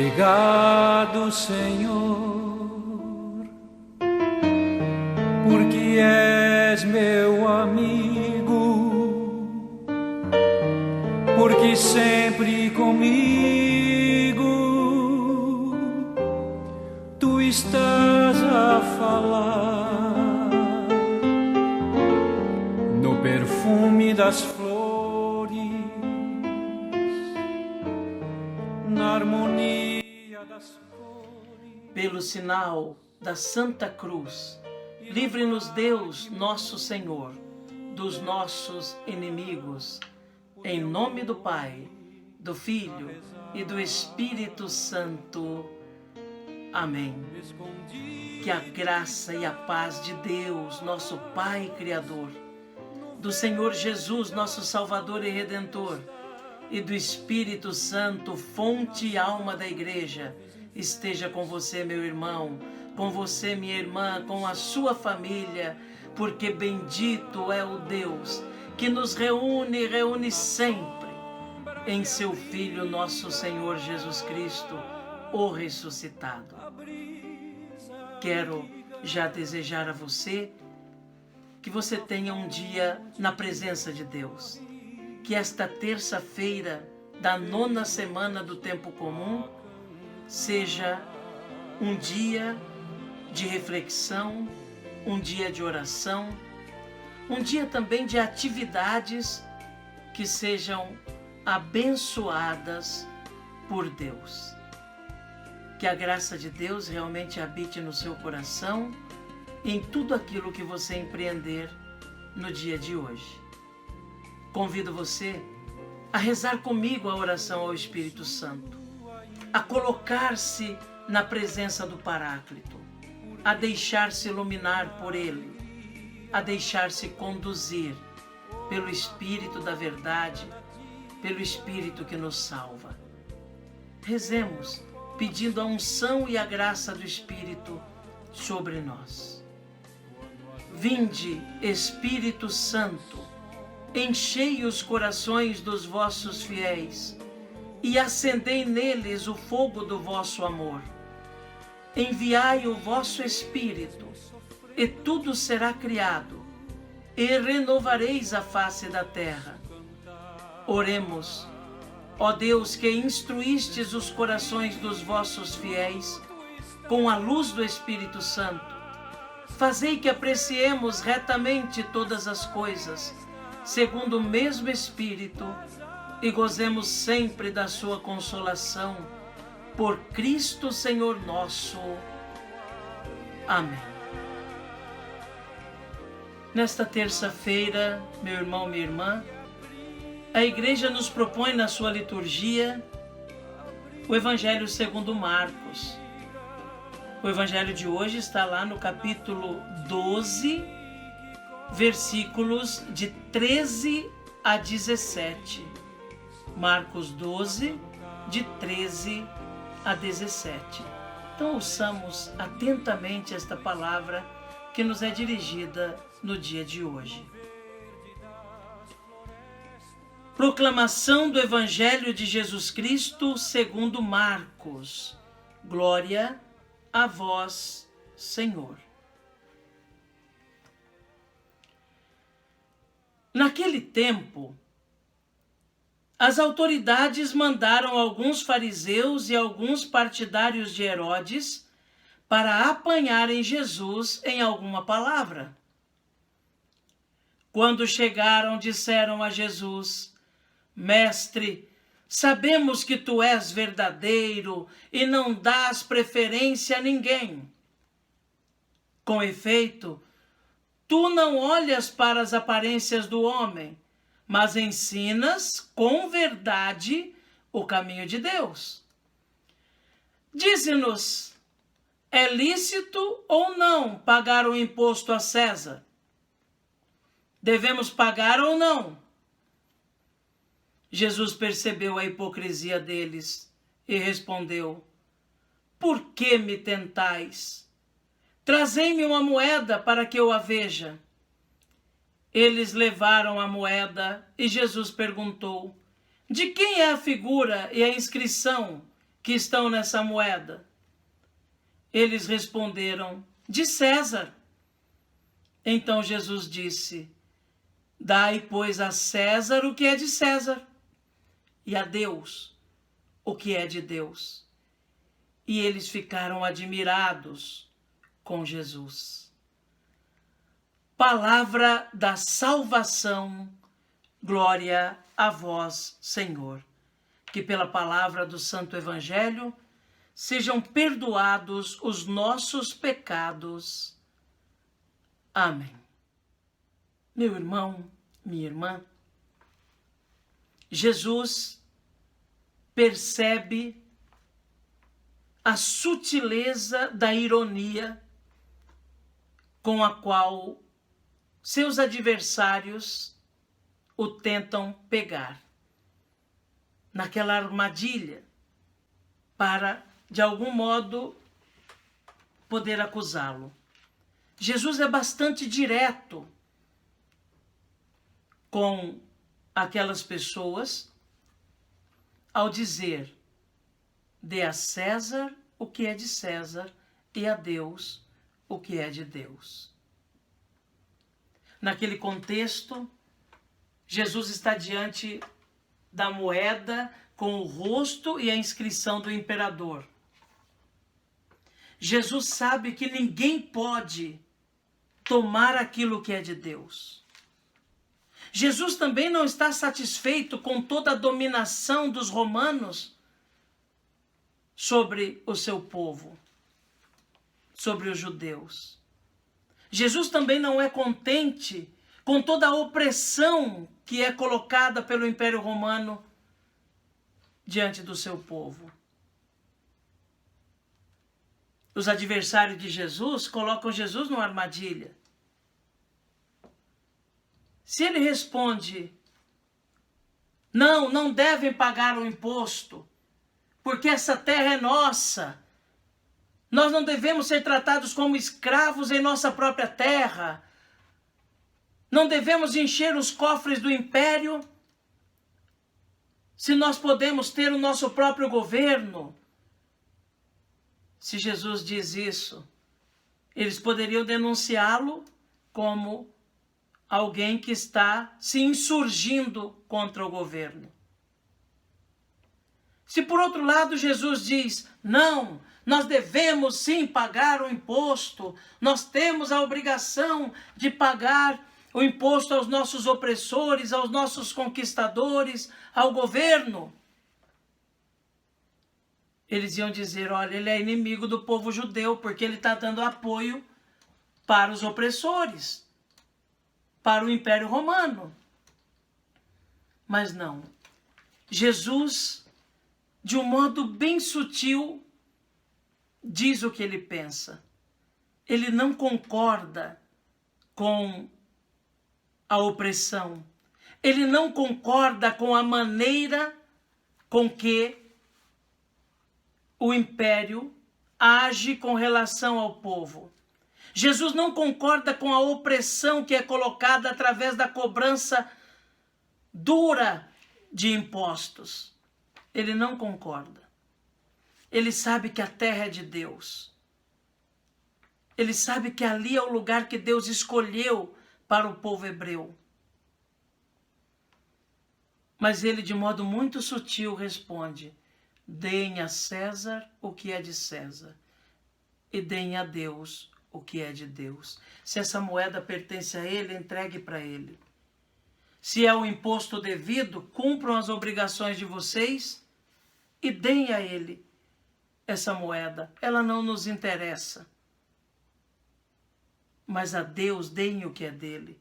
Obrigado, Senhor, porque és meu amigo, porque sempre comigo tu estás a falar no perfume das flores, na harmonia das cores. Pelo sinal da Santa Cruz, livre-nos Deus, nosso Senhor, dos nossos inimigos. Em nome do Pai, do Filho e do Espírito Santo. Amém. Que a graça e a paz de Deus, nosso Pai Criador, do Senhor Jesus, nosso Salvador e Redentor, e do Espírito Santo, fonte e alma da Igreja, esteja com você, meu irmão, com você, minha irmã, com a sua família, porque bendito é o Deus que nos reúne sempre em seu Filho, nosso Senhor Jesus Cristo, o ressuscitado. Quero já desejar a você que você tenha um dia na presença de Deus, que esta terça-feira da 9ª semana do tempo comum seja um dia de reflexão, um dia de oração, um dia também de atividades que sejam abençoadas por Deus. Que a graça de Deus realmente habite no seu coração, em tudo aquilo que você empreender no dia de hoje. Convido você a rezar comigo a oração ao Espírito Santo, a colocar-se na presença do Paráclito, a deixar-se iluminar por Ele, a deixar-se conduzir pelo Espírito da verdade, pelo Espírito que nos salva. Rezemos, pedindo a unção e a graça do Espírito sobre nós. Vinde, Espírito Santo, enchei os corações dos vossos fiéis e acendei neles o fogo do vosso amor. Enviai o vosso Espírito, e tudo será criado, e renovareis a face da terra. Oremos. Ó Deus, que instruístes os corações dos vossos fiéis com a luz do Espírito Santo, fazei que apreciemos retamente todas as coisas, segundo o mesmo Espírito, e gozemos sempre da sua consolação, por Cristo Senhor nosso. Amém. Nesta terça-feira, meu irmão, minha irmã, a Igreja nos propõe na sua liturgia o Evangelho segundo Marcos. O Evangelho de hoje está lá no capítulo 12, versículos de 13 a 17. Marcos 12, de 13 a 17. Então ouçamos atentamente esta palavra que nos é dirigida no dia de hoje. Proclamação do Evangelho de Jesus Cristo segundo Marcos. Glória a vós, Senhor. Naquele tempo, as autoridades mandaram alguns fariseus e alguns partidários de Herodes para apanharem Jesus em alguma palavra. Quando chegaram, disseram a Jesus: Mestre, sabemos que tu és verdadeiro e não dás preferência a ninguém. Com efeito, tu não olhas para as aparências do homem, mas ensinas com verdade o caminho de Deus. Dize-nos, é lícito ou não pagar o imposto a César? Devemos pagar ou não? Jesus percebeu a hipocrisia deles e respondeu: Por que me tentais? Trazei-me uma moeda para que eu a veja. Eles levaram a moeda e Jesus perguntou: De quem é a figura e a inscrição que estão nessa moeda? Eles responderam: de César. Então Jesus disse: dai, pois, a César o que é de César, e a Deus o que é de Deus. E eles ficaram admirados com Jesus. Palavra da salvação, glória a vós, Senhor. Que pela palavra do Santo Evangelho sejam perdoados os nossos pecados. Amém. Meu irmão, minha irmã, Jesus percebe a sutileza da ironia com a qual seus adversários o tentam pegar naquela armadilha para, de algum modo, poder acusá-lo. Jesus é bastante direto com aquelas pessoas ao dizer: dê a César o que é de César e a Deus o que é de Deus. Naquele contexto, Jesus está diante da moeda com o rosto e a inscrição do imperador. Jesus sabe que ninguém pode tomar aquilo que é de Deus. Jesus também não está satisfeito com toda a dominação dos romanos sobre o seu povo, sobre os judeus. Jesus também não é contente com toda a opressão que é colocada pelo Império Romano diante do seu povo. Os adversários de Jesus colocam Jesus numa armadilha. Se ele responde: não devem pagar o imposto, porque essa terra é nossa, nós não devemos ser tratados como escravos em nossa própria terra, não devemos encher os cofres do império, se nós podemos ter o nosso próprio governo. Se Jesus diz isso, eles poderiam denunciá-lo como alguém que está se insurgindo contra o governo. Se por outro lado Jesus diz: não, nós devemos sim pagar o imposto, nós temos a obrigação de pagar o imposto aos nossos opressores, aos nossos conquistadores, ao governo, eles iam dizer: olha, ele é inimigo do povo judeu, porque ele está dando apoio para os opressores, para o Império Romano. Mas não. Jesus, de um modo bem sutil, diz o que ele pensa. Ele não concorda com a opressão. Ele não concorda com a maneira com que o império age com relação ao povo. Jesus não concorda com a opressão que é colocada através da cobrança dura de impostos. Ele não concorda. Ele sabe que a terra é de Deus. Ele sabe que ali é o lugar que Deus escolheu para o povo hebreu. Mas ele, de modo muito sutil, responde: deem a César o que é de César e deem a Deus o que é de Deus. Se essa moeda pertence a ele, entregue para ele. Se é o imposto devido, cumpram as obrigações de vocês e deem a ele essa moeda. Ela não nos interessa. Mas a Deus, deem o que é dele.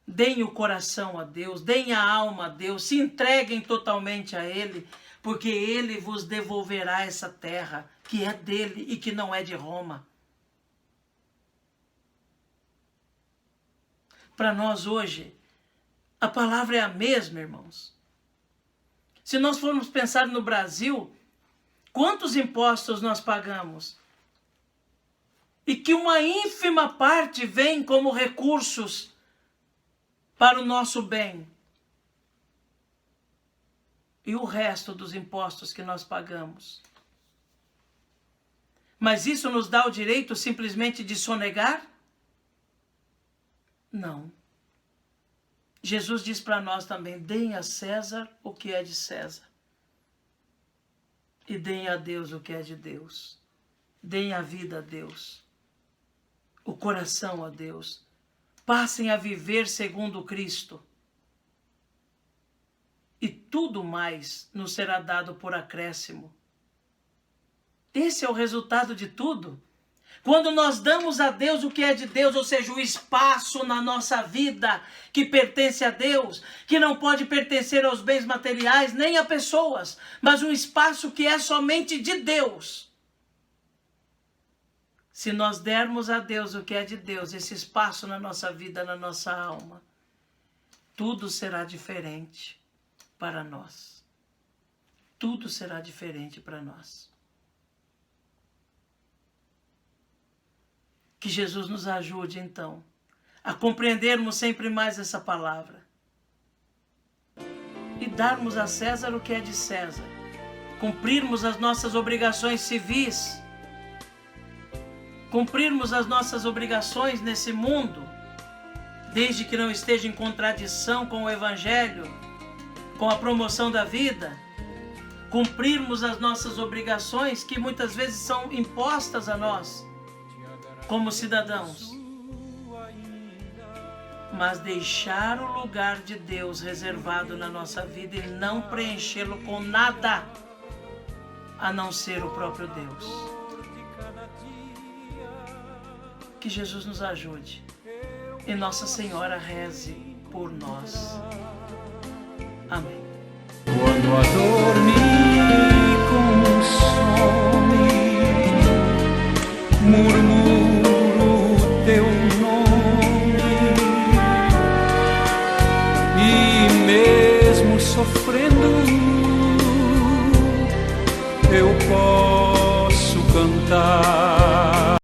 Deem o coração a Deus, deem a alma a Deus, se entreguem totalmente a ele, porque ele vos devolverá essa terra que é dele e que não é de Roma. Para nós hoje, a palavra é a mesma, irmãos. Se nós formos pensar no Brasil, quantos impostos nós pagamos? E que uma ínfima parte vem como recursos para o nosso bem. E o resto dos impostos que nós pagamos Mas isso nos dá o direito simplesmente de sonegar? Não. Jesus diz para nós também, deem a César o que é de César. E deem a Deus o que é de Deus. Deem a vida a Deus. O coração a Deus. Passem a viver segundo Cristo. E tudo mais nos será dado por acréscimo. Esse é o resultado de tudo. Quando nós damos a Deus o que é de Deus, ou seja, o espaço na nossa vida que pertence a Deus, que não pode pertencer aos bens materiais, nem a pessoas, mas um espaço que é somente de Deus. Se nós dermos a Deus o que é de Deus, esse espaço na nossa vida, na nossa alma, tudo será diferente para nós. Tudo será diferente para nós. Que Jesus nos ajude, então, a compreendermos sempre mais essa palavra. E darmos a César o que é de César. Cumprirmos as nossas obrigações civis. Cumprirmos as nossas obrigações nesse mundo, desde que não esteja em contradição com o Evangelho, com a promoção da vida. Cumprirmos as nossas obrigações que muitas vezes são impostas a nós, como cidadãos, mas deixar o lugar de Deus reservado na nossa vida e não preenchê-lo com nada, a não ser o próprio Deus. Que Jesus nos ajude e Nossa Senhora reze por nós. Amém. Quando a dor me consome, murmuro teu nome, e mesmo sofrendo eu posso cantar.